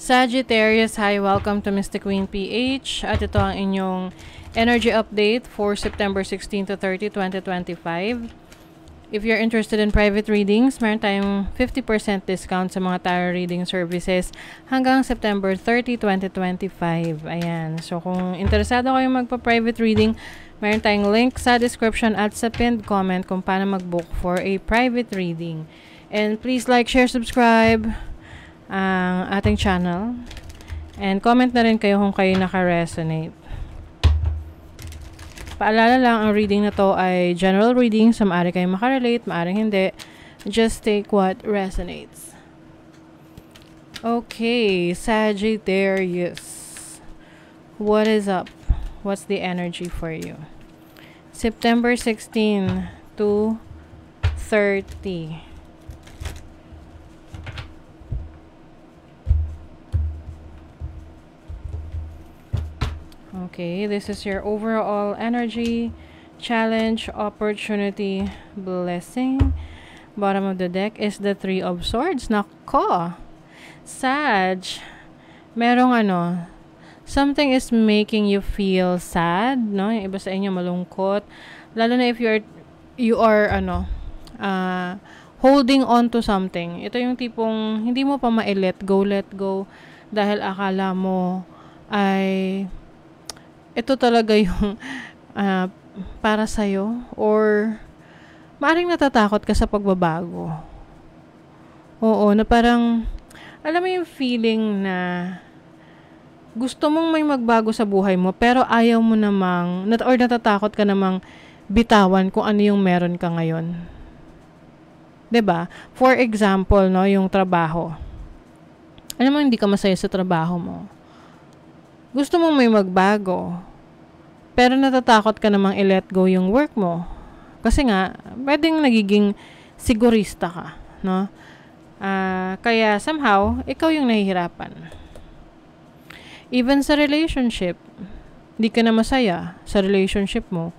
Sagittarius, hi, welcome to Mystic Queen PH. At ito ang inyong energy update for September 16 to 30, 2025. If you're interested in private readings, meron tayong 50% discount sa mga tarot reading services hanggang September 30, 2025. Ayan. So, kung interesado kayong magpa-private reading, meron tayong link sa description at sa pinned comment kung paano mag-book for a private reading. And please like, share, subscribe ang ating channel. And comment na rin kayo kung kayo naka-resonate. Paalala lang, ang reading na to ay general reading. So, maaari kayo makarelate, maaari hindi. Just take what resonates. Okay, Sagittarius. What is up? What's the energy for you? September 16 to 30. Okay, this is your overall energy, challenge, opportunity, blessing. Bottom of the deck is the Three of Swords. Nako! Sag, merong something is making you feel sad, no? Yung iba sa inyo malungkot. Lalo na if you are holding on to something. Ito yung tipong hindi mo pa let go dahil akala mo ay ito talaga yung para sa'yo, or maaaring natatakot ka sa pagbabago. Oo, na parang alam mo yung feeling na gusto mong may magbago sa buhay mo pero ayaw mo namang or natatakot ka namang bitawan kung ano yung meron ka ngayon. 'Di ba? For example, no, yung trabaho. Alam mo hindi ka masaya sa trabaho mo. Gusto mong may magbago, pero natatakot ka namang i-let go yung work mo. Kasi nga, pwedeng nagiging sigurista ka, no? Kaya somehow, ikaw yung nahihirapan. Even sa relationship, hindi ka na masaya sa relationship mo.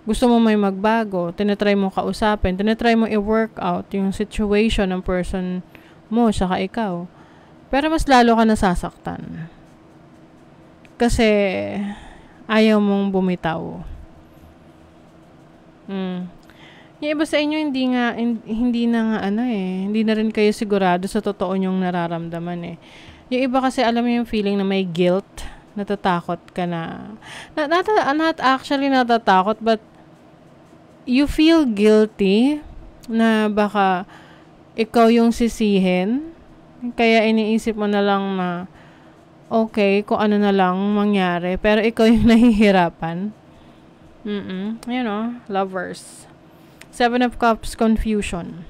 Gusto mo may magbago, tinatry mo kausapin, tinatry mo i-work out yung situation ng person mo, saka ikaw. Pero mas lalo ka nasasaktan. Kasi ayaw mong bumitaw. Yung iba sa inyo hindi na hindi na rin kayo sigurado sa totoo nyong nararamdaman eh. Yung iba kasi alam mo yung feeling na may guilt, natatakot ka na. Not actually natatakot, but you feel guilty na baka ikaw yung sisihin. Kaya iniisip mo na lang na okay, kung ano na lang mangyari. Pero ikaw yung nahihirapan. Lovers. Seven of Cups, confusion.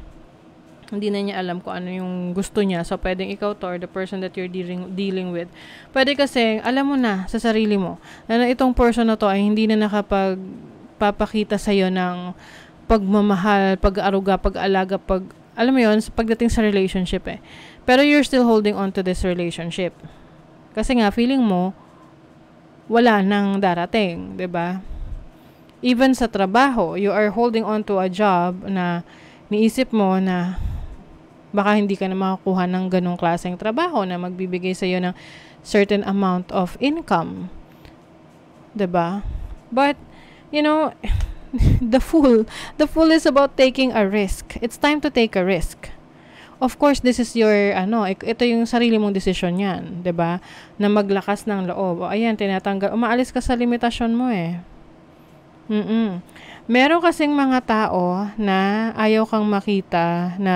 Hindi na niya alam kung ano yung gusto niya. So, pwedeng ikaw to or the person that you're dealing with. Pwede kasi, alam mo na sa sarili mo na itong person na to ay hindi na nakapagpapakita sa'yo ng pagmamahal, pag-aruga, pag-alaga, alam mo yun, pagdating sa relationship eh. Pero you're still holding on to this relationship. Kasi nga, feeling mo, wala nang darating, 'di ba? Even sa trabaho, you are holding on to a job na niisip mo na baka hindi ka na makakuha ng ganong klaseng trabaho na magbibigay sa iyo ng certain amount of income. 'Di ba? But, the fool is about taking a risk. It's time to take a risk. Of course, this is your, ito yung sarili mong desisyon yan, 'di ba? Na maglakas ng loob. O, ayan, tinatanggal. Umaalis ka sa limitasyon mo eh. Meron kasing mga tao na ayaw kang makita na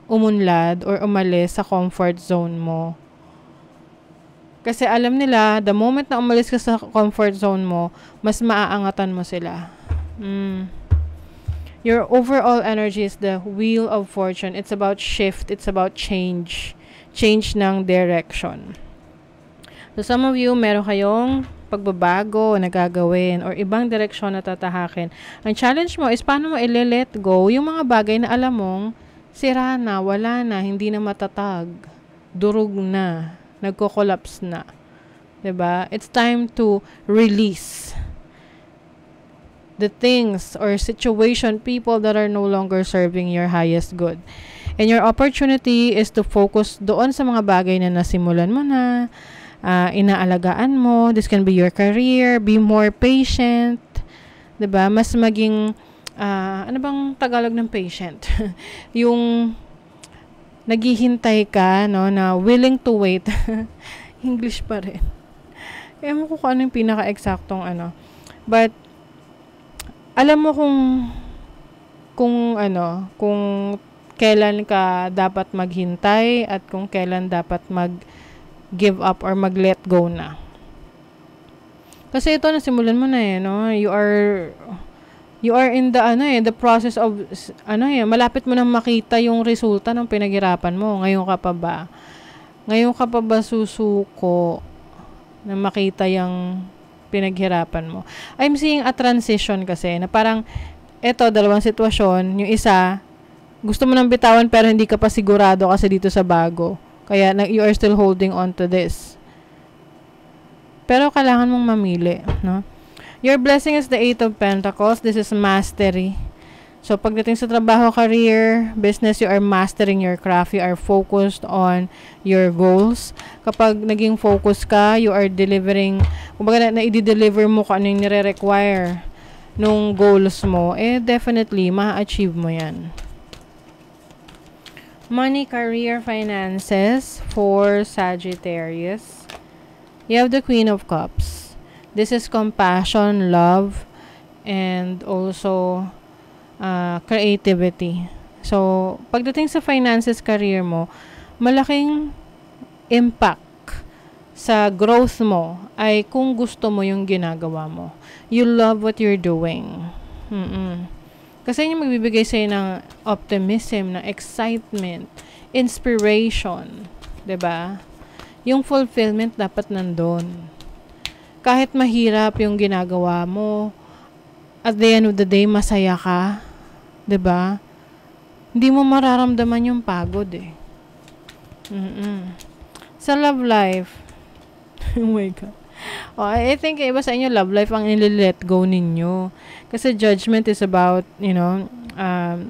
umunlad or umalis sa comfort zone mo. Kasi alam nila, the moment na umalis ka sa comfort zone mo, mas maaangatan mo sila. Your overall energy is the Wheel of Fortune. It's about shift. It's about change. Change ng direction. So, some of you, meron kayong pagbabago na gagawin or ibang direksyon na tatahakin. Ang challenge mo is paano mo i-let go yung mga bagay na alam mong sira na, wala na, hindi na matatag, durog na, nagko-collapse na. 'Di ba? It's time to release the things or situation, people that are no longer serving your highest good. And your opportunity is to focus doon sa mga bagay na nasimulan mo na, inaalagaan mo. This can be your career. Be more patient. 'Di ba? Mas maging, ano bang Tagalog ng patient? Yung naghihintay ka, no, na willing to wait. English pa rin. Ewan ko kung ano yung pinaka-eksaktong ano. But, alam mo kung kailan ka dapat maghintay at kung kailan dapat mag-give up or mag-let go na. Kasi ito, nasimulan mo na no? You are in the process of, malapit mo nang makita yung resulta ng pinaghirapan mo. Ngayon ka pa ba susuko na makita yung pinaghirapan mo? I'm seeing a transition kasi, na parang, eto, dalawang sitwasyon. Yung isa, gusto mo nang bitawan pero hindi ka pa sigurado kasi dito sa bago. Kaya, you are still holding on to this. Pero, kailangan mong mamili, no? Your blessing is the Eight of Pentacles. This is mastery. So, pagdating sa trabaho, career, business, you are mastering your craft. You are focused on your goals. Kapag naging focus ka, you are delivering, kumbaga na-i-deliver mo kung ano yung nire-require nung goals mo, definitely, ma-achieve mo yan. Money, career, finances for Sagittarius. You have the Queen of Cups. This is compassion, love, and also creativity. So, pagdating sa finances, career mo, malaking impact sa growth mo ay kung gusto mo yung ginagawa mo. You love what you're doing. Kasi yun yung magbibigay sa'yo ng optimism, ng excitement, inspiration. 'Di ba? Yung fulfillment dapat nandun. Kahit mahirap yung ginagawa mo, at the end of the day, masaya ka. 'Di ba? Hindi mo mararamdaman yung pagod Sa love life, oh my God. I think iba sa inyo, love life ang let go ninyo. Kasi judgment is about,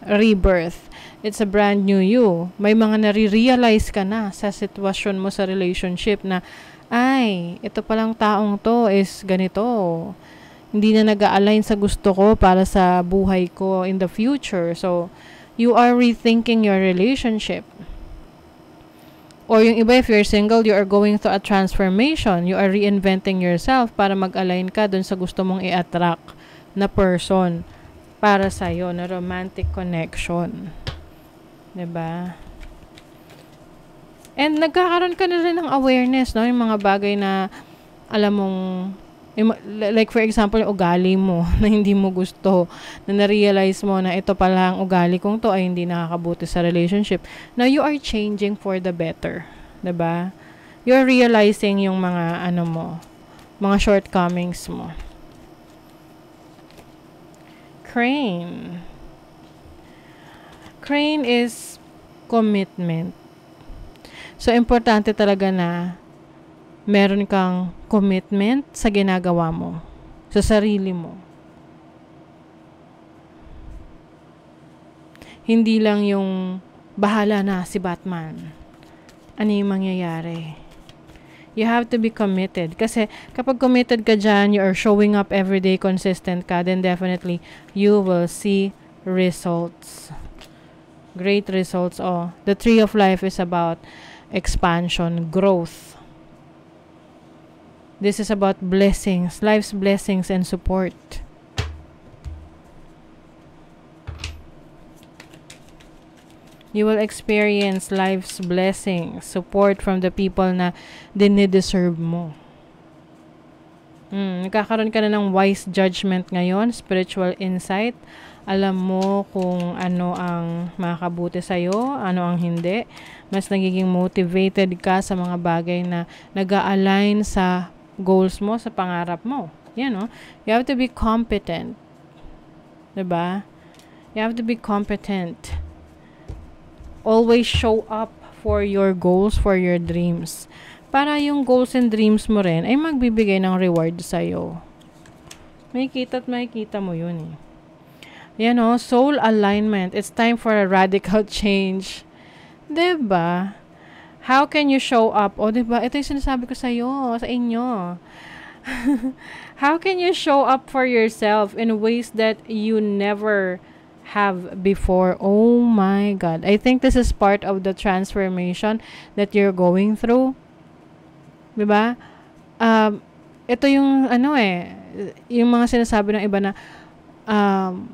rebirth. It's a brand new you. May mga nare-realize ka na sa sitwasyon mo sa relationship na, ay, ito palang taong to is ganito. Hindi na nag-a-align sa gusto ko para sa buhay ko in the future. So, you are rethinking your relationship. Or yung iba, if you're single, you are going through a transformation. You are reinventing yourself para mag-align ka dun sa gusto mong i-attract na person para sa'yo, na romantic connection. 'Di ba? And nagkakaroon ka na rin ng awareness, no? Yung mga bagay na alam mong, like for example, yung ugali mo na hindi mo gusto, na na-realize mo na ito pala ang ugali kong to ay hindi nakakabuti sa relationship. Now, you are changing for the better. 'Di ba? You're realizing yung mga, mga shortcomings mo. Crane. Crane is commitment. So, importante talaga na meron kang commitment sa ginagawa mo, sa sarili mo. Hindi lang yung bahala na si Batman. Ano yung mangyayari? You have to be committed. Kasi kapag committed ka dyan, you are showing up everyday, consistent ka, then definitely you will see results. Great results. The Tree of Life is about expansion, growth. This is about blessings, life's blessings and support. You will experience life's blessings, support from the people na dinideserve mo. Nagkakaroon ka na ng wise judgment ngayon, spiritual insight. Alam mo kung ano ang makakabuti sa'yo, ano ang hindi. Mas nagiging motivated ka sa mga bagay na nag-a-align sa goals mo, sa pangarap mo. Yan, no? You have to be competent. 'Di ba? You have to be competent. Always show up for your goals, for your dreams. Para yung goals and dreams mo rin ay magbibigay ng reward sa'yo. May kita at makikita mo yun Soul alignment. It's time for a radical change. 'Diba? How can you show up? O, 'di ba? Ito yung sinasabi ko sa inyo. How can you show up for yourself in ways that you never have before? Oh my God. I think this is part of the transformation that you're going through. 'Di ba? Um, ito yung yung mga sinasabi ng iba na um,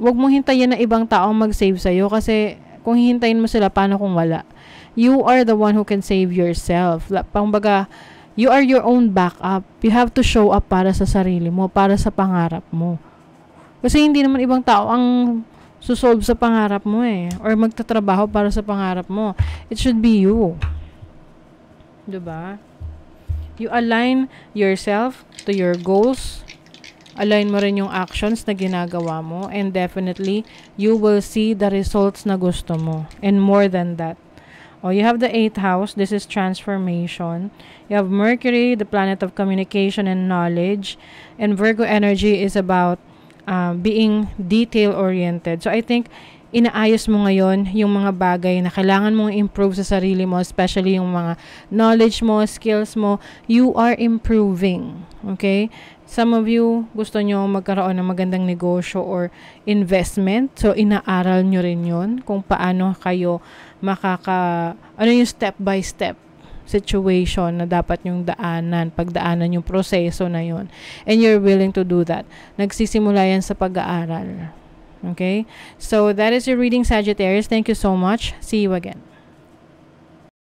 wag mong hintayin na ibang tao mag-save sa'yo kasi kung hihintayin mo sila, paano kung wala? You are the one who can save yourself. Pangbaga, you are your own backup. You have to show up para sa sarili mo, para sa pangarap mo. Kasi hindi naman ibang tao ang susolve sa pangarap mo or magtatrabaho para sa pangarap mo. It should be you. Diba? You align yourself to your goals. Align mo rin yung actions na ginagawa mo. And definitely, you will see the results na gusto mo. And more than that. You have the 8th house. This is transformation. You have Mercury, the planet of communication and knowledge. And Virgo energy is about being detail-oriented. So, I think, inaayos mo ngayon yung mga bagay na kailangan mong improve sa sarili mo, especially yung mga knowledge mo, skills mo. You are improving. Okay? Some of you, gusto nyo magkaroon ng magandang negosyo or investment. So, inaaral nyo rin yun kung paano kayo ano yung step-by-step situation na dapat yung pagdaanan yung proseso na yun. And you're willing to do that. Nagsisimula yan sa pag-aaral. Okay? So, that is your reading, Sagittarius. Thank you so much. See you again.